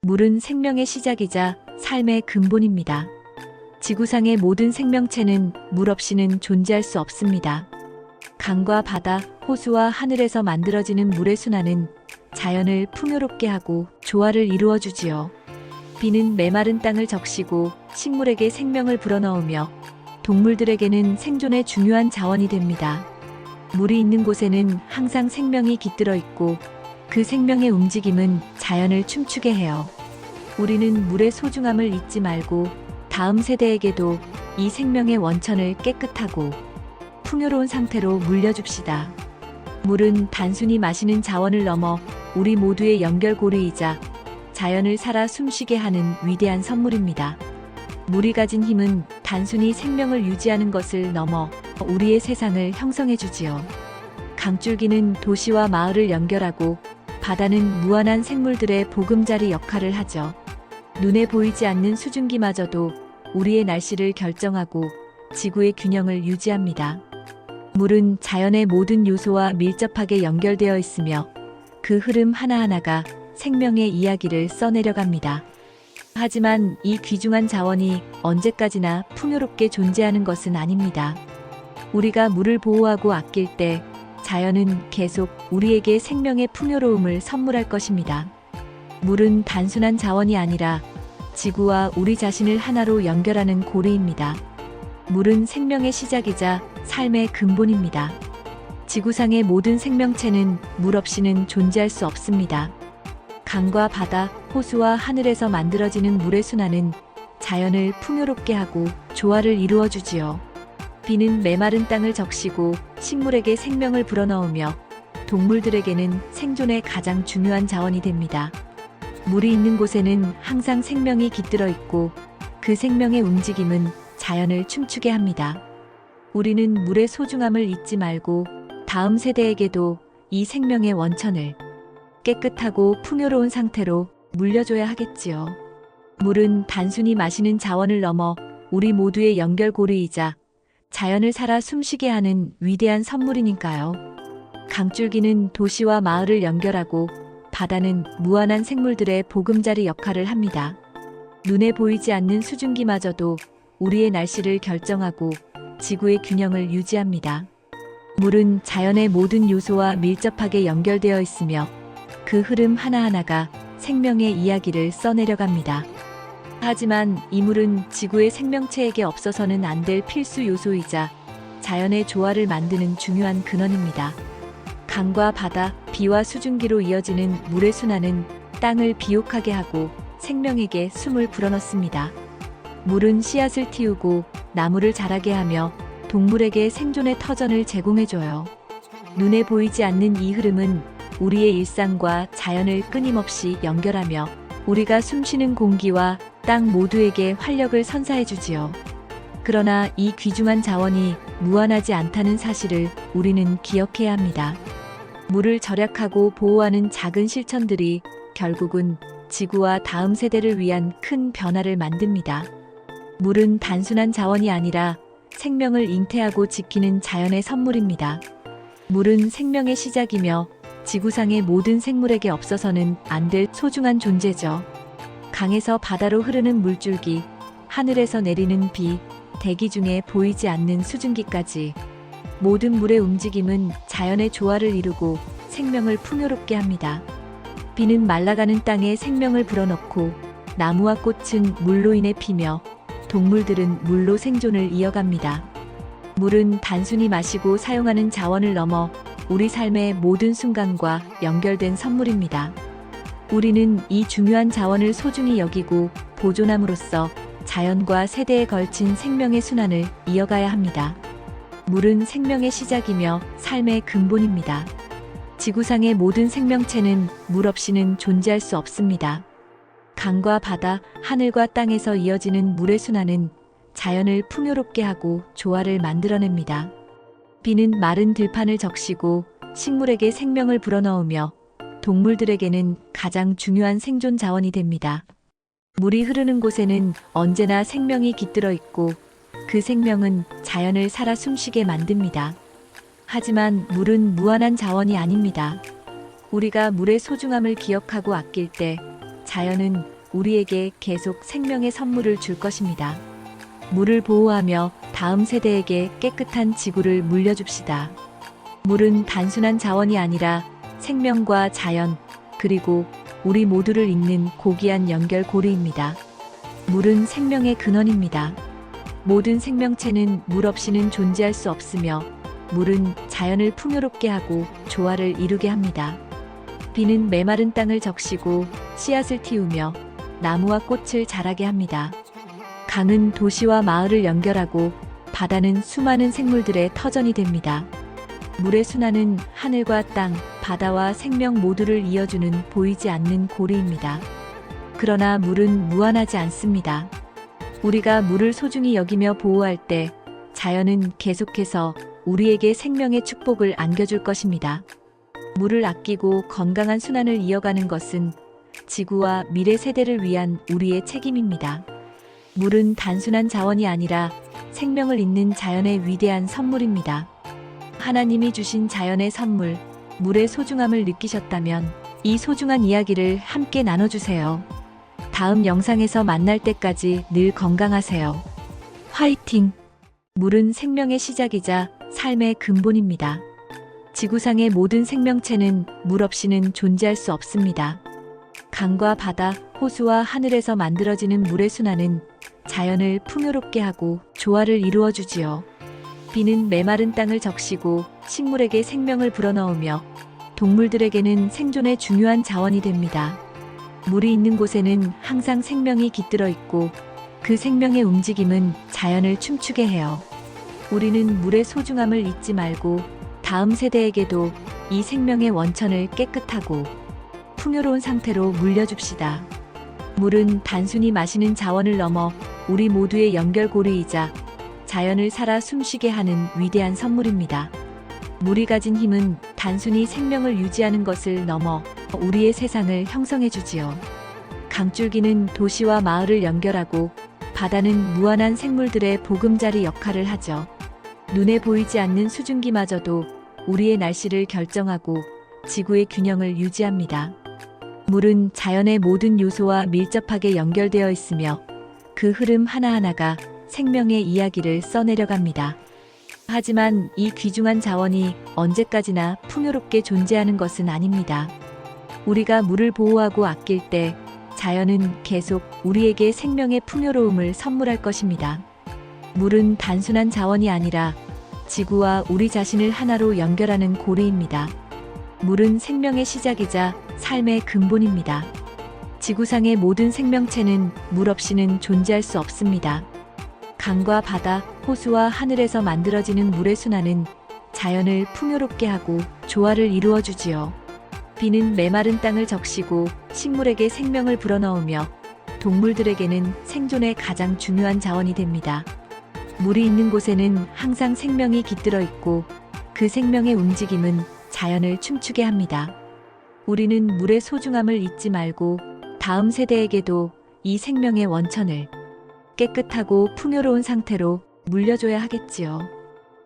물은 생명의 시작이자 삶의 근본입니다. 지구상의 모든 생명체는 물 없이는 존재할 수 없습니다. 강과 바다, 호수와 하늘에서 만들어지는 물의 순환은 자연을 풍요롭게 하고 조화를 이루어 주지요. 비는 메마른 땅을 적시고 식물에게 생명을 불어넣으며 동물들에게는 생존의 중요한 자원이 됩니다. 물이 있는 곳에는 항상 생명이 깃들어 있고 그 생명의 움직임은 자연을 춤추게 해요. 우리는 물의 소중함을 잊지 말고 다음 세대에게도 이 생명의 원천을 깨끗하고 풍요로운 상태로 물려줍시다. 물은 단순히 마시는 자원을 넘어 우리 모두의 연결고리이자 자연을 살아 숨쉬게 하는 위대한 선물입니다. 물이 가진 힘은 단순히 생명을 유지하는 것을 넘어 우리의 세상을 형성해 주지요. 강줄기는 도시와 마을을 연결하고 바다는 무한한 생물들의 보금자리 역할을 하죠. 눈에 보이지 않는 수증기마저도 우리의 날씨를 결정하고 지구의 균형을 유지합니다. 물은 자연의 모든 요소와 밀접하게 연결되어 있으며 그 흐름 하나하나가 생명의 이야기를 써내려갑니다. 하지만 이 귀중한 자원이 언제까지나 풍요롭게 존재하는 것은 아닙니다. 우리가 물을 보호하고 아낄 때 자연은 계속 우리에게 생명의 풍요로움을 선물할 것입니다. 물은 단순한 자원이 아니라 지구와 우리 자신을 하나로 연결하는 고리입니다. 물은 생명의 시작이자 삶의 근본입니다. 지구상의 모든 생명체는 물 없이는 존재할 수 없습니다. 강과 바다, 호수와 하늘에서 만들어지는 물의 순환은 자연을 풍요롭게 하고 조화를 이루어 주지요. 비는 메마른 땅을 적시고 식물에게 생명을 불어넣으며 동물들에게는 생존의 가장 중요한 자원이 됩니다. 물이 있는 곳에는 항상 생명이 깃들어 있고 그 생명의 움직임은 자연을 춤추게 합니다. 우리는 물의 소중함을 잊지 말고 다음 세대에게도 이 생명의 원천을 깨끗하고 풍요로운 상태로 물려줘야 하겠지요. 물은 단순히 마시는 자원을 넘어 우리 모두의 연결고리이자 자연을 살아 숨쉬게 하는 위대한 선물이니까요. 강줄기는 도시와 마을을 연결하고 바다는 무한한 생물들의 보금자리 역할을 합니다. 눈에 보이지 않는 수증기마저도 우리의 날씨를 결정하고 지구의 균형을 유지합니다. 물은 자연의 모든 요소와 밀접하게 연결되어 있으며 그 흐름 하나하나가 생명의 이야기를 써내려갑니다. 하지만 이 물은 지구의 생명체에게 없어서는 안 될 필수 요소이자 자연의 조화를 만드는 중요한 근원입니다. 강과 바다, 비와 수증기로 이어지는 물의 순환은 땅을 비옥하게 하고 생명에게 숨을 불어넣습니다. 물은 씨앗을 틔우고 나무를 자라게 하며 동물에게 생존의 터전을 제공해줘요. 눈에 보이지 않는 이 흐름은 우리의 일상과 자연을 끊임없이 연결하며 우리가 숨쉬는 공기와 땅 모두에게 활력을 선사해주지요. 그러나 이 귀중한 자원이 무한하지 않다는 사실을 우리는 기억해야 합니다. 물을 절약하고 보호하는 작은 실천들이 결국은 지구와 다음 세대를 위한 큰 변화를 만듭니다. 물은 단순한 자원이 아니라 생명을 잉태하고 지키는 자연의 선물입니다. 물은 생명의 시작이며 지구상의 모든 생물에게 없어서는 안 될 소중한 존재죠. 강에서 바다로 흐르는 물줄기, 하늘에서 내리는 비, 대기 중에 보이지 않는 수증기까지 모든 물의 움직임은 자연의 조화를 이루고 생명을 풍요롭게 합니다. 비는 말라가는 땅에 생명을 불어넣고 나무와 꽃은 물로 인해 피며 동물들은 물로 생존을 이어갑니다. 물은 단순히 마시고 사용하는 자원을 넘어 우리 삶의 모든 순간과 연결된 선물입니다. 우리는 이 중요한 자원을 소중히 여기고 보존함으로써 자연과 세대에 걸친 생명의 순환을 이어가야 합니다. 물은 생명의 시작이며 삶의 근본입니다. 지구상의 모든 생명체는 물 없이는 존재할 수 없습니다. 강과 바다, 하늘과 땅에서 이어지는 물의 순환은 자연을 풍요롭게 하고 조화를 만들어냅니다. 비는 마른 들판을 적시고 식물에게 생명을 불어넣으며 동물들에게는 가장 중요한 생존 자원이 됩니다. 물이 흐르는 곳에는 언제나 생명이 깃들어 있고 그 생명은 자연을 살아 숨쉬게 만듭니다. 하지만 물은 무한한 자원이 아닙니다. 우리가 물의 소중함을 기억하고 아낄 때 자연은 우리에게 계속 생명의 선물을 줄 것입니다. 물을 보호하며 다음 세대에게 깨끗한 지구를 물려줍시다. 물은 단순한 자원이 아니라 생명과 자연, 그리고 우리 모두를 잇는 고귀한 연결고리입니다. 물은 생명의 근원입니다. 모든 생명체는 물 없이는 존재할 수 없으며, 물은 자연을 풍요롭게 하고 조화를 이루게 합니다. 비는 메마른 땅을 적시고 씨앗을 틔우며 나무와 꽃을 자라게 합니다. 강은 도시와 마을을 연결하고 바다는 수많은 생물들의 터전이 됩니다. 물의 순환은 하늘과 땅, 바다와 생명 모두를 이어주는 보이지 않는 고리입니다. 그러나 물은 무한하지 않습니다. 우리가 물을 소중히 여기며 보호할 때 자연은 계속해서 우리에게 생명의 축복을 안겨줄 것입니다. 물을 아끼고 건강한 순환을 이어가는 것은 지구와 미래 세대를 위한 우리의 책임입니다. 물은 단순한 자원이 아니라 생명을 잇는 자연의 위대한 선물입니다. 하나님이 주신 자연의 선물, 물의 소중함을 느끼셨다면 이 소중한 이야기를 함께 나눠주세요. 다음 영상에서 만날 때까지 늘 건강하세요. 화이팅! 물은 생명의 시작이자 삶의 근본입니다. 지구상의 모든 생명체는 물 없이는 존재할 수 없습니다. 강과 바다, 호수와 하늘에서 만들어지는 물의 순환은 자연을 풍요롭게 하고 조화를 이루어주지요. 비는 메마른 땅을 적시고 식물에게 생명을 불어넣으며 동물들에게는 생존의 중요한 자원이 됩니다. 물이 있는 곳에는 항상 생명이 깃들어 있고 그 생명의 움직임은 자연을 춤추게 해요. 우리는 물의 소중함을 잊지 말고 다음 세대에게도 이 생명의 원천을 깨끗하고 풍요로운 상태로 물려줍시다. 물은 단순히 마시는 자원을 넘어 우리 모두의 연결고리이자 자연을 살아 숨쉬게 하는 위대한 선물입니다. 물이 가진 힘은 단순히 생명을 유지하는 것을 넘어 우리의 세상을 형성해 주지요. 강줄기는 도시와 마을을 연결하고 바다는 무한한 생물들의 보금자리 역할을 하죠. 눈에 보이지 않는 수증기마저도 우리의 날씨를 결정하고 지구의 균형을 유지합니다. 물은 자연의 모든 요소와 밀접하게 연결되어 있으며 그 흐름 하나하나가 생명의 이야기를 써내려갑니다. 하지만 이 귀중한 자원이 언제까지나 풍요롭게 존재하는 것은 아닙니다. 우리가 물을 보호하고 아낄 때 자연은 계속 우리에게 생명의 풍요로움을 선물할 것입니다. 물은 단순한 자원이 아니라 지구와 우리 자신을 하나로 연결하는 고리입니다. 물은 생명의 시작이자 삶의 근본입니다. 지구상의 모든 생명체는 물 없이는 존재할 수 없습니다. 강과 바다, 호수와 하늘에서 만들어지는 물의 순환은 자연을 풍요롭게 하고 조화를 이루어주지요. 비는 메마른 땅을 적시고 식물에게 생명을 불어넣으며 동물들에게는 생존의 가장 중요한 자원이 됩니다. 물이 있는 곳에는 항상 생명이 깃들어 있고 그 생명의 움직임은 자연을 춤추게 합니다. 우리는 물의 소중함을 잊지 말고 다음 세대에게도 이 생명의 원천을 깨끗하고 풍요로운 상태로 물려줘야 하겠지요.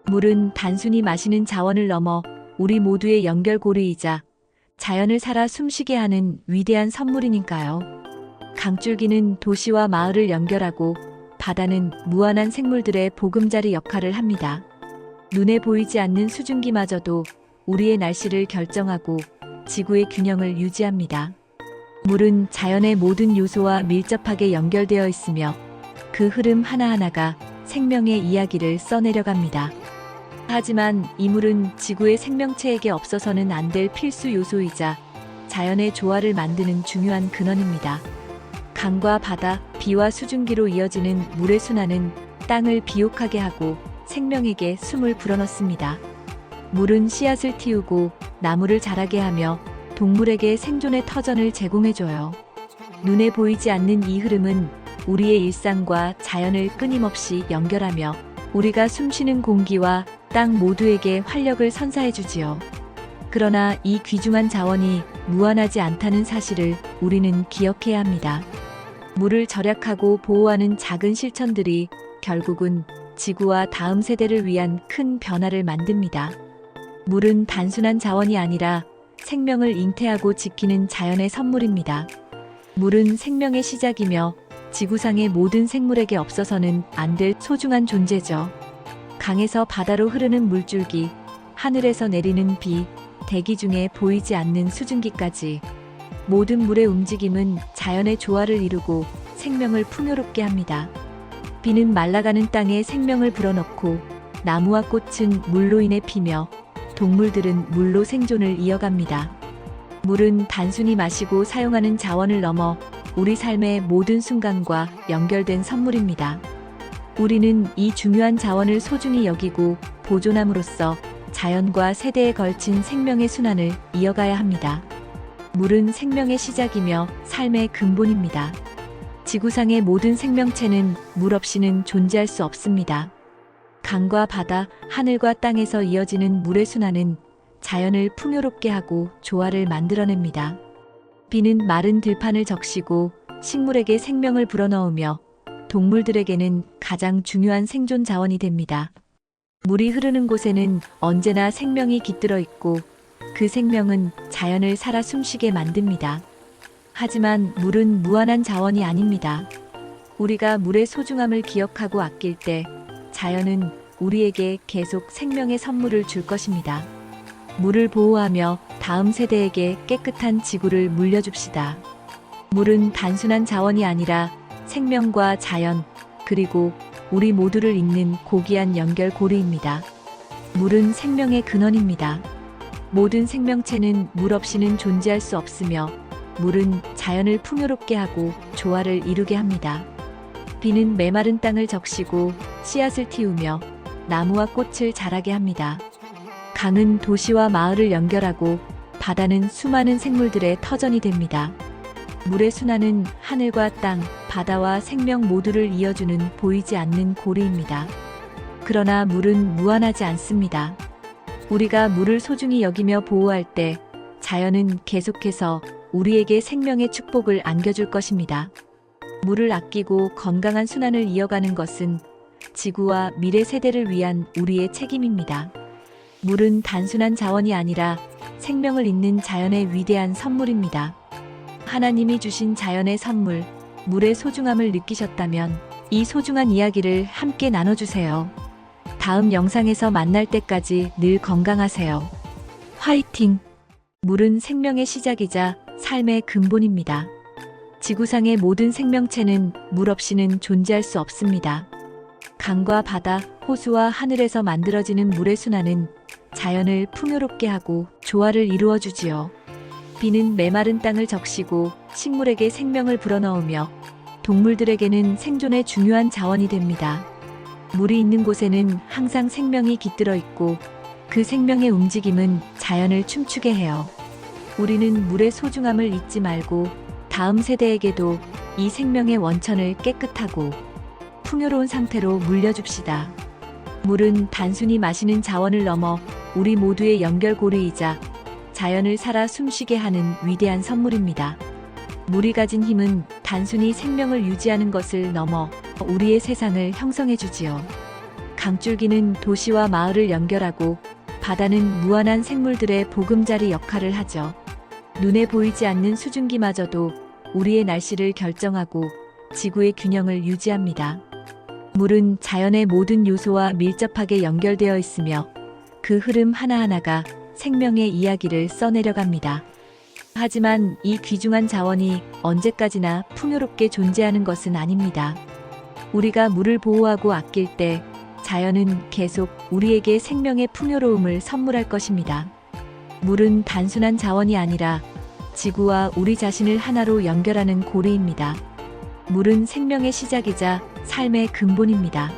물은 단순히 마시는 자원을 넘어 우리 모두의 연결고리이자 자연을 살아 숨쉬게 하는 위대한 선물이니까요. 강줄기는 도시와 마을을 연결하고 바다는 무한한 생물들의 보금자리 역할을 합니다. 눈에 보이지 않는 수증기마저도 우리의 날씨를 결정하고 지구의 균형을 유지합니다. 물은 자연의 모든 요소와 밀접하게 연결되어 있으며 그 흐름 하나하나가 생명의 이야기를 써내려갑니다. 하지만 이 물은 지구의 생명체에게 없어서는 안 될 필수 요소이자 자연의 조화를 만드는 중요한 근원입니다. 강과 바다, 비와 수증기로 이어지는 물의 순환은 땅을 비옥하게 하고 생명에게 숨을 불어넣습니다. 물은 씨앗을 틔우고 나무를 자라게 하며 동물에게 생존의 터전을 제공해줘요. 눈에 보이지 않는 이 흐름은 우리의 일상과 자연을 끊임없이 연결하며 우리가 숨쉬는 공기와 땅 모두에게 활력을 선사해주지요. 그러나 이 귀중한 자원이 무한하지 않다는 사실을 우리는 기억해야 합니다. 물을 절약하고 보호하는 작은 실천들이 결국은 지구와 다음 세대를 위한 큰 변화를 만듭니다. 물은 단순한 자원이 아니라 생명을 잉태하고 지키는 자연의 선물입니다. 물은 생명의 시작이며 지구상의 모든 생물에게 없어서는 안 될 소중한 존재죠. 강에서 바다로 흐르는 물줄기, 하늘에서 내리는 비, 대기 중에 보이지 않는 수증기까지 모든 물의 움직임은 자연의 조화를 이루고 생명을 풍요롭게 합니다. 비는 말라가는 땅에 생명을 불어넣고 나무와 꽃은 물로 인해 피며 동물들은 물로 생존을 이어갑니다. 물은 단순히 마시고 사용하는 자원을 넘어 우리 삶의 모든 순간과 연결된 선물입니다. 우리는 이 중요한 자원을 소중히 여기고 보존함으로써 자연과 세대에 걸친 생명의 순환을 이어가야 합니다. 물은 생명의 시작이며 삶의 근본입니다. 지구상의 모든 생명체는 물 없이는 존재할 수 없습니다. 강과 바다, 하늘과 땅에서 이어지는 물의 순환은 자연을 풍요롭게 하고 조화를 만들어냅니다. 비는 마른 들판을 적시고 식물에게 생명을 불어넣으며 동물들에게는 가장 중요한 생존 자원이 됩니다. 물이 흐르는 곳에는 언제나 생명이 깃들어 있고 그 생명은 자연을 살아 숨쉬게 만듭니다. 하지만 물은 무한한 자원이 아닙니다. 우리가 물의 소중함을 기억하고 아낄 때 자연은 우리에게 계속 생명의 선물을 줄 것입니다. 물을 보호하며 다음 세대에게 깨끗한 지구를 물려줍시다. 물은 단순한 자원이 아니라 생명과 자연, 그리고 우리 모두를 잇는 고귀한 연결고리입니다. 물은 생명의 근원입니다. 모든 생명체는 물 없이는 존재할 수 없으며 물은 자연을 풍요롭게 하고 조화를 이루게 합니다. 비는 메마른 땅을 적시고 씨앗을 틔우며 나무와 꽃을 자라게 합니다. 강은 도시와 마을을 연결하고 바다는 수많은 생물들의 터전이 됩니다. 물의 순환은 하늘과 땅, 바다와 생명 모두를 이어주는 보이지 않는 고리입니다. 그러나 물은 무한하지 않습니다. 우리가 물을 소중히 여기며 보호할 때 자연은 계속해서 우리에게 생명의 축복을 안겨줄 것입니다. 물을 아끼고 건강한 순환을 이어가는 것은 지구와 미래 세대를 위한 우리의 책임입니다. 물은 단순한 자원이 아니라 생명을 잇는 자연의 위대한 선물입니다. 하나님이 주신 자연의 선물, 물의 소중함을 느끼셨다면 이 소중한 이야기를 함께 나눠주세요. 다음 영상에서 만날 때까지 늘 건강하세요. 화이팅! 물은 생명의 시작이자 삶의 근본입니다. 지구상의 모든 생명체는 물 없이는 존재할 수 없습니다. 강과 바다, 호수와 하늘에서 만들어지는 물의 순환은 자연을 풍요롭게 하고 조화를 이루어주지요. 비는 메마른 땅을 적시고 식물에게 생명을 불어넣으며 동물들에게는 생존의 중요한 자원이 됩니다. 물이 있는 곳에는 항상 생명이 깃들어 있고 그 생명의 움직임은 자연을 춤추게 해요. 우리는 물의 소중함을 잊지 말고 다음 세대에게도 이 생명의 원천을 깨끗하고 풍요로운 상태로 물려줍시다. 물은 단순히 마시는 자원을 넘어 우리 모두의 연결고리이자 자연을 살아 숨쉬게 하는 위대한 선물입니다. 물이 가진 힘은 단순히 생명을 유지하는 것을 넘어 우리의 세상을 형성해 주지요. 강줄기는 도시와 마을을 연결하고 바다는 무한한 생물들의 보금자리 역할을 하죠. 눈에 보이지 않는 수증기마저도 우리의 날씨를 결정하고 지구의 균형을 유지합니다. 물은 자연의 모든 요소와 밀접하게 연결되어 있으며 그 흐름 하나하나가 생명의 이야기를 써내려갑니다. 하지만 이 귀중한 자원이 언제까지나 풍요롭게 존재하는 것은 아닙니다. 우리가 물을 보호하고 아낄 때 자연은 계속 우리에게 생명의 풍요로움을 선물할 것입니다. 물은 단순한 자원이 아니라 지구와 우리 자신을 하나로 연결하는 고리입니다. 물은 생명의 시작이자 삶의 근본입니다.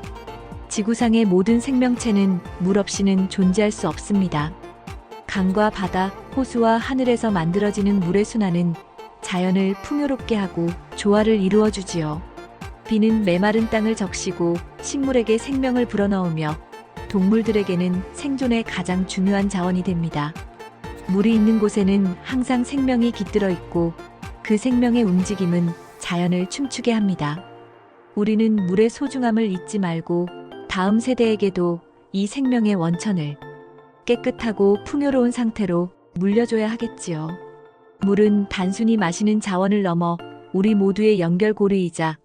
지구상의 모든 생명체는 물 없이는 존재할 수 없습니다. 강과 바다, 호수와 하늘에서 만들어지는 물의 순환은 자연을 풍요롭게 하고 조화를 이루어주지요. 비는 메마른 땅을 적시고 식물에게 생명을 불어넣으며 동물들에게는 생존의 가장 중요한 자원이 됩니다. 물이 있는 곳에는 항상 생명이 깃들어 있고 그 생명의 움직임은 자연을 춤추게 합니다. 우리는 물의 소중함을 잊지 말고 다음 세대에게도 이 생명의 원천을 깨끗하고 풍요로운 상태로 물려줘야 하겠지요. 물은 단순히 마시는 자원을 넘어 우리 모두의 연결고리이자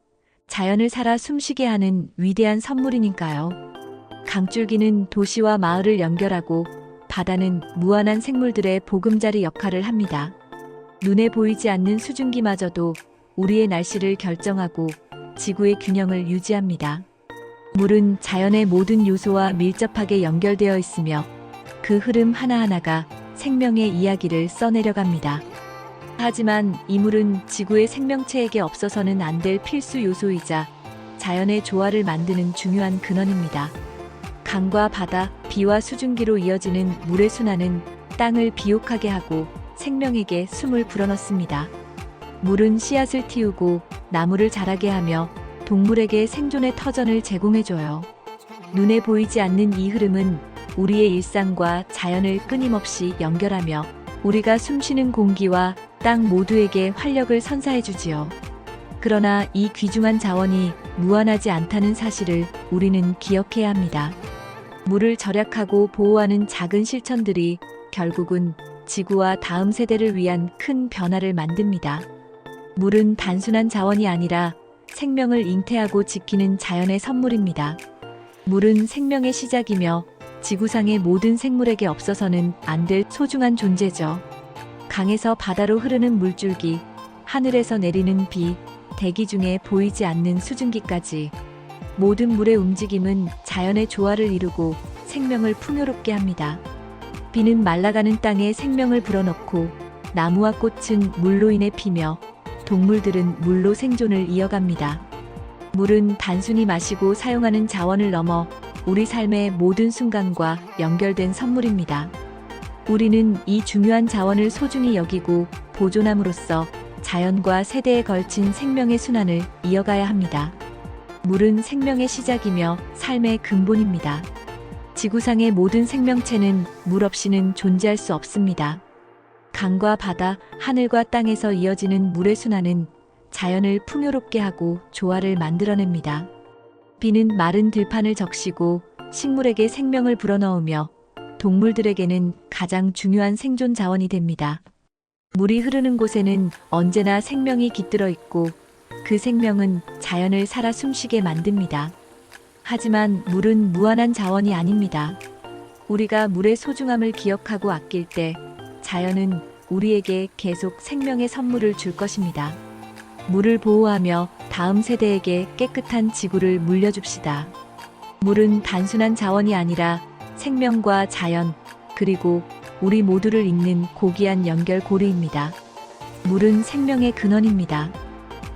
자연을 살아 숨쉬게 하는 위대한 선물이니까요. 강줄기는 도시와 마을을 연결하고 바다는 무한한 생물들의 보금자리 역할을 합니다. 눈에 보이지 않는 수증기마저도 우리의 날씨를 결정하고 지구의 균형을 유지합니다. 물은 자연의 모든 요소와 밀접하게 연결되어 있으며 그 흐름 하나하나가 생명의 이야기를 써내려갑니다. 하지만 이 물은 지구의 생명체에게 없어서는 안 될 필수 요소이자 자연의 조화를 만드는 중요한 근원입니다. 강과 바다, 비와 수증기로 이어지는 물의 순환은 땅을 비옥하게 하고 생명에게 숨을 불어넣습니다. 물은 씨앗을 틔우고 나무를 자라게 하며 동물에게 생존의 터전을 제공해줘요. 눈에 보이지 않는 이 흐름은 우리의 일상과 자연을 끊임없이 연결하며 우리가 숨쉬는 공기와 땅 모두에게 활력을 선사해주지요. 그러나 이 귀중한 자원이 무한하지 않다는 사실을 우리는 기억해야 합니다. 물을 절약하고 보호하는 작은 실천들이 결국은 지구와 다음 세대를 위한 큰 변화를 만듭니다. 물은 단순한 자원이 아니라 생명을 잉태하고 지키는 자연의 선물입니다. 물은 생명의 시작이며 지구상의 모든 생물에게 없어서는 안 될 소중한 존재죠. 강에서 바다로 흐르는 물줄기, 하늘에서 내리는 비, 대기 중에 보이지 않는 수증기까지 모든 물의 움직임은 자연의 조화를 이루고 생명을 풍요롭게 합니다. 비는 말라가는 땅에 생명을 불어넣고 나무와 꽃은 물로 인해 피며 동물들은 물로 생존을 이어갑니다. 물은 단순히 마시고 사용하는 자원을 넘어 우리 삶의 모든 순간과 연결된 선물입니다. 우리는 이 중요한 자원을 소중히 여기고 보존함으로써 자연과 세대에 걸친 생명의 순환을 이어가야 합니다. 물은 생명의 시작이며 삶의 근본입니다. 지구상의 모든 생명체는 물 없이는 존재할 수 없습니다. 강과 바다, 하늘과 땅에서 이어지는 물의 순환은 자연을 풍요롭게 하고 조화를 만들어냅니다. 비는 마른 들판을 적시고 식물에게 생명을 불어넣으며 동물들에게는 가장 중요한 생존 자원이 됩니다. 물이 흐르는 곳에는 언제나 생명이 깃들어 있고 그 생명은 자연을 살아 숨쉬게 만듭니다. 하지만 물은 무한한 자원이 아닙니다. 우리가 물의 소중함을 기억하고 아낄 때 자연은 우리에게 계속 생명의 선물을 줄 것입니다. 물을 보호하며 다음 세대에게 깨끗한 지구를 물려줍시다. 물은 단순한 자원이 아니라 생명과 자연, 그리고 우리 모두를 잇는 고귀한 연결고리입니다. 물은 생명의 근원입니다.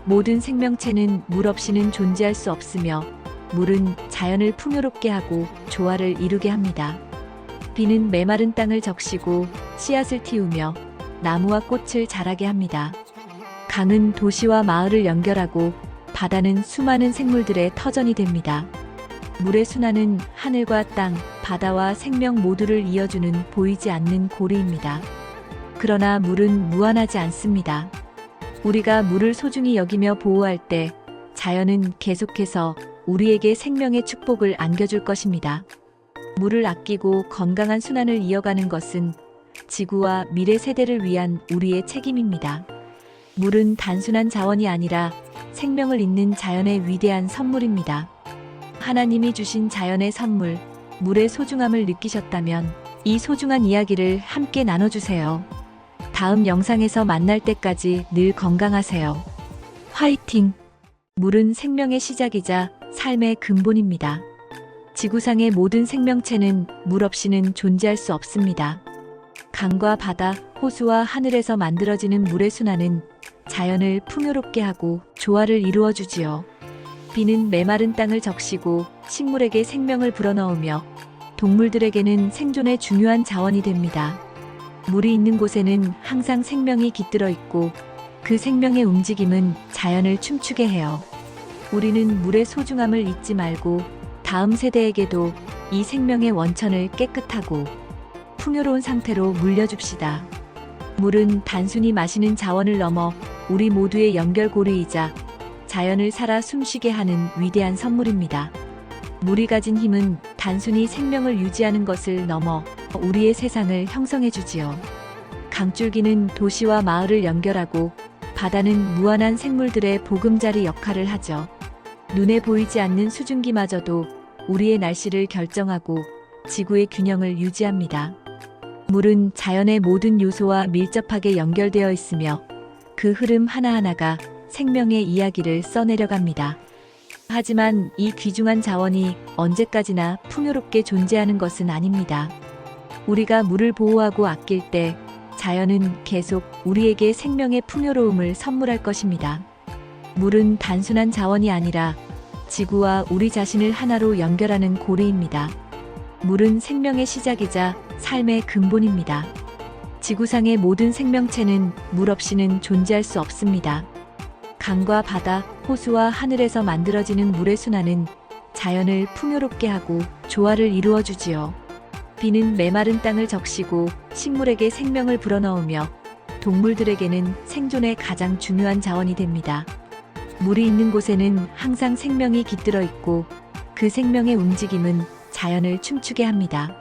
모든 생명체는 물 없이는 존재할 수 없으며 물은 자연을 풍요롭게 하고 조화를 이루게 합니다. 비는 메마른 땅을 적시고 씨앗을 틔우며 나무와 꽃을 자라게 합니다. 강은 도시와 마을을 연결하고 바다는 수많은 생물들의 터전이 됩니다. 물의 순환은 하늘과 땅, 바다와 생명 모두를 이어주는 보이지 않는 고리입니다. 그러나 물은 무한하지 않습니다. 우리가 물을 소중히 여기며 보호할 때 자연은 계속해서 우리에게 생명의 축복을 안겨줄 것입니다. 물을 아끼고 건강한 순환을 이어가는 것은 지구와 미래 세대를 위한 우리의 책임입니다. 물은 단순한 자원이 아니라 생명을 잇는 자연의 위대한 선물입니다. 하나님이 주신 자연의 선물, 물의 소중함을 느끼셨다면 이 소중한 이야기를 함께 나눠주세요. 다음 영상에서 만날 때까지 늘 건강하세요. 화이팅! 물은 생명의 시작이자 삶의 근본입니다. 지구상의 모든 생명체는 물 없이는 존재할 수 없습니다. 강과 바다, 호수와 하늘에서 만들어지는 물의 순환은 자연을 풍요롭게 하고 조화를 이루어주지요. 비는 메마른 땅을 적시고 식물에게 생명을 불어넣으며 동물들에게는 생존의 중요한 자원이 됩니다. 물이 있는 곳에는 항상 생명이 깃들어 있고 그 생명의 움직임은 자연을 춤추게 해요. 우리는 물의 소중함을 잊지 말고 다음 세대에게도 이 생명의 원천을 깨끗하고 풍요로운 상태로 물려줍시다. 물은 단순히 마시는 자원을 넘어 우리 모두의 연결고리이자 자연을 살아 숨쉬게 하는 위대한 선물입니다. 물이 가진 힘은 단순히 생명을 유지하는 것을 넘어 우리의 세상을 형성해 주지요. 강줄기는 도시와 마을을 연결하고 바다는 무한한 생물들의 보금자리 역할을 하죠. 눈에 보이지 않는 수증기마저도 우리의 날씨를 결정하고 지구의 균형을 유지합니다. 물은 자연의 모든 요소와 밀접하게 연결되어 있으며 그 흐름 하나하나가 생명의 이야기를 써내려갑니다. 하지만 이 귀중한 자원이 언제까지나 풍요롭게 존재하는 것은 아닙니다. 우리가 물을 보호하고 아낄 때 자연은 계속 우리에게 생명의 풍요로움을 선물할 것입니다. 물은 단순한 자원이 아니라 지구와 우리 자신을 하나로 연결하는 고리입니다. 물은 생명의 시작이자 삶의 근본입니다. 지구상의 모든 생명체는 물 없이는 존재할 수 없습니다. 강과 바다, 호수와 하늘에서 만들어지는 물의 순환은 자연을 풍요롭게 하고 조화를 이루어주지요. 비는 메마른 땅을 적시고 식물에게 생명을 불어넣으며 동물들에게는 생존의 가장 중요한 자원이 됩니다. 물이 있는 곳에는 항상 생명이 깃들어 있고 그 생명의 움직임은 자연을 춤추게 합니다.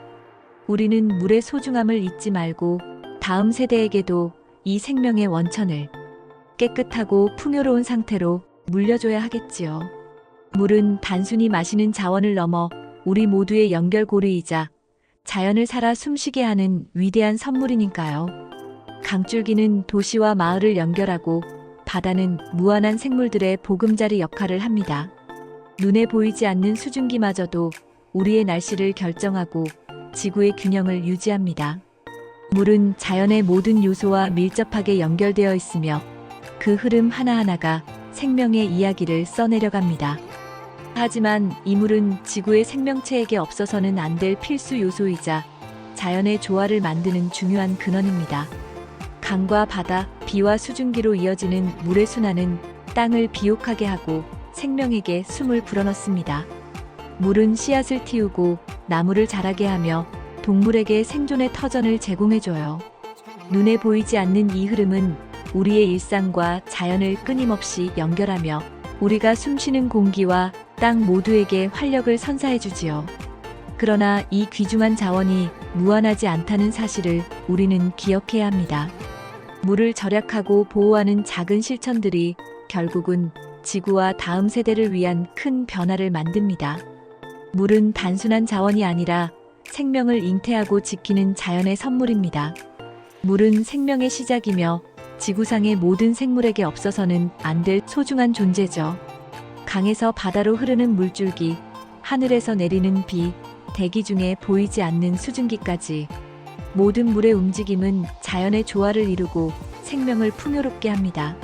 우리는 물의 소중함을 잊지 말고 다음 세대에게도 이 생명의 원천을 깨끗하고 풍요로운 상태로 물려줘야 하겠지요. 물은 단순히 마시는 자원을 넘어 우리 모두의 연결고리이자 자연을 살아 숨쉬게 하는 위대한 선물이니까요. 강줄기는 도시와 마을을 연결하고 바다는 무한한 생물들의 보금자리 역할을 합니다. 눈에 보이지 않는 수증기마저도 우리의 날씨를 결정하고 지구의 균형을 유지합니다. 물은 자연의 모든 요소와 밀접하게 연결되어 있으며 그 흐름 하나하나가 생명의 이야기를 써내려갑니다. 하지만 이 물은 지구의 생명체에게 없어서는 안 될 필수 요소이자 자연의 조화를 만드는 중요한 근원입니다. 강과 바다, 비와 수증기로 이어지는 물의 순환은 땅을 비옥하게 하고 생명에게 숨을 불어넣습니다. 물은 씨앗을 틔우고 나무를 자라게 하며 동물에게 생존의 터전을 제공해줘요. 눈에 보이지 않는 이 흐름은 우리의 일상과 자연을 끊임없이 연결하며 우리가 숨쉬는 공기와 땅 모두에게 활력을 선사해주지요. 그러나 이 귀중한 자원이 무한하지 않다는 사실을 우리는 기억해야 합니다. 물을 절약하고 보호하는 작은 실천들이 결국은 지구와 다음 세대를 위한 큰 변화를 만듭니다. 물은 단순한 자원이 아니라 생명을 잉태하고 지키는 자연의 선물입니다. 물은 생명의 시작이며 지구상의 모든 생물에게 없어서는 안 될 소중한 존재죠. 강에서 바다로 흐르는 물줄기, 하늘에서 내리는 비, 대기 중에 보이지 않는 수증기까지 모든 물의 움직임은 자연의 조화를 이루고 생명을 풍요롭게 합니다.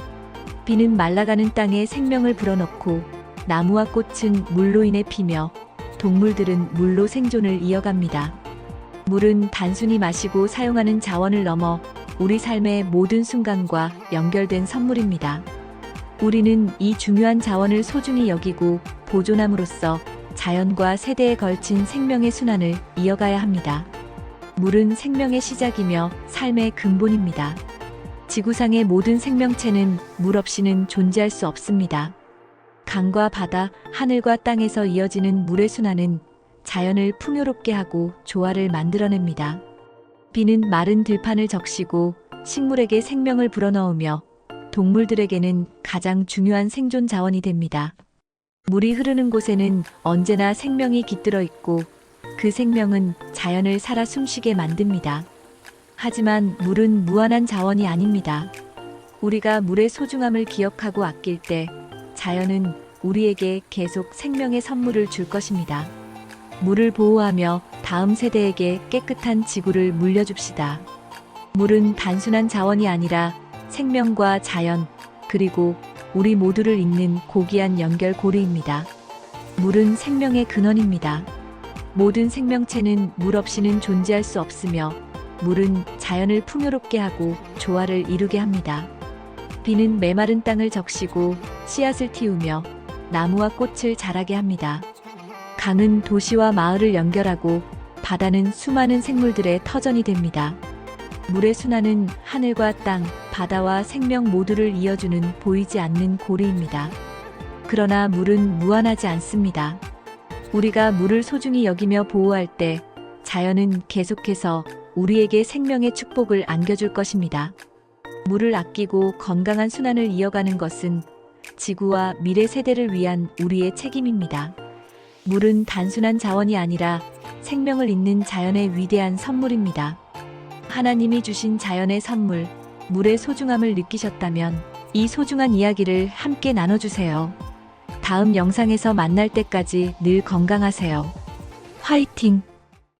비는 말라가는 땅에 생명을 불어넣고 나무와 꽃은 물로 인해 피며 동물들은 물로 생존을 이어갑니다. 물은 단순히 마시고 사용하는 자원을 넘어 우리 삶의 모든 순간과 연결된 선물입니다. 우리는 이 중요한 자원을 소중히 여기고 보존함으로써 자연과 세대에 걸친 생명의 순환을 이어가야 합니다. 물은 생명의 시작이며 삶의 근본입니다. 지구상의 모든 생명체는 물 없이는 존재할 수 없습니다. 강과 바다, 하늘과 땅에서 이어지는 물의 순환은 자연을 풍요롭게 하고 조화를 만들어냅니다. 비는 마른 들판을 적시고 식물에게 생명을 불어넣으며 동물들에게는 가장 중요한 생존 자원이 됩니다. 물이 흐르는 곳에는 언제나 생명이 깃들어 있고 그 생명은 자연을 살아 숨쉬게 만듭니다. 하지만 물은 무한한 자원이 아닙니다. 우리가 물의 소중함을 기억하고 아낄 때 자연은 우리에게 계속 생명의 선물을 줄 것입니다. 물을 보호하며 다음 세대에게 깨끗한 지구를 물려줍시다. 물은 단순한 자원이 아니라 생명과 자연, 그리고 우리 모두를 잇는 고귀한 연결고리입니다. 물은 생명의 근원입니다. 모든 생명체는 물 없이는 존재할 수 없으며 물은 자연을 풍요롭게 하고 조화를 이루게 합니다. 비는 메마른 땅을 적시고 씨앗을 틔우며 나무와 꽃을 자라게 합니다. 강은 도시와 마을을 연결하고 바다는 수많은 생물들의 터전이 됩니다. 물의 순환은 하늘과 땅, 바다와 생명 모두를 이어주는 보이지 않는 고리입니다. 그러나 물은 무한하지 않습니다. 우리가 물을 소중히 여기며 보호할 때 자연은 계속해서 우리에게 생명의 축복을 안겨줄 것입니다. 물을 아끼고 건강한 순환을 이어가는 것은 지구와 미래 세대를 위한 우리의 책임입니다. 물은 단순한 자원이 아니라 생명을 잇는 자연의 위대한 선물입니다. 하나님이 주신 자연의 선물, 물의 소중함을 느끼셨다면 이 소중한 이야기를 함께 나눠주세요. 다음 영상에서 만날 때까지 늘 건강하세요. 화이팅!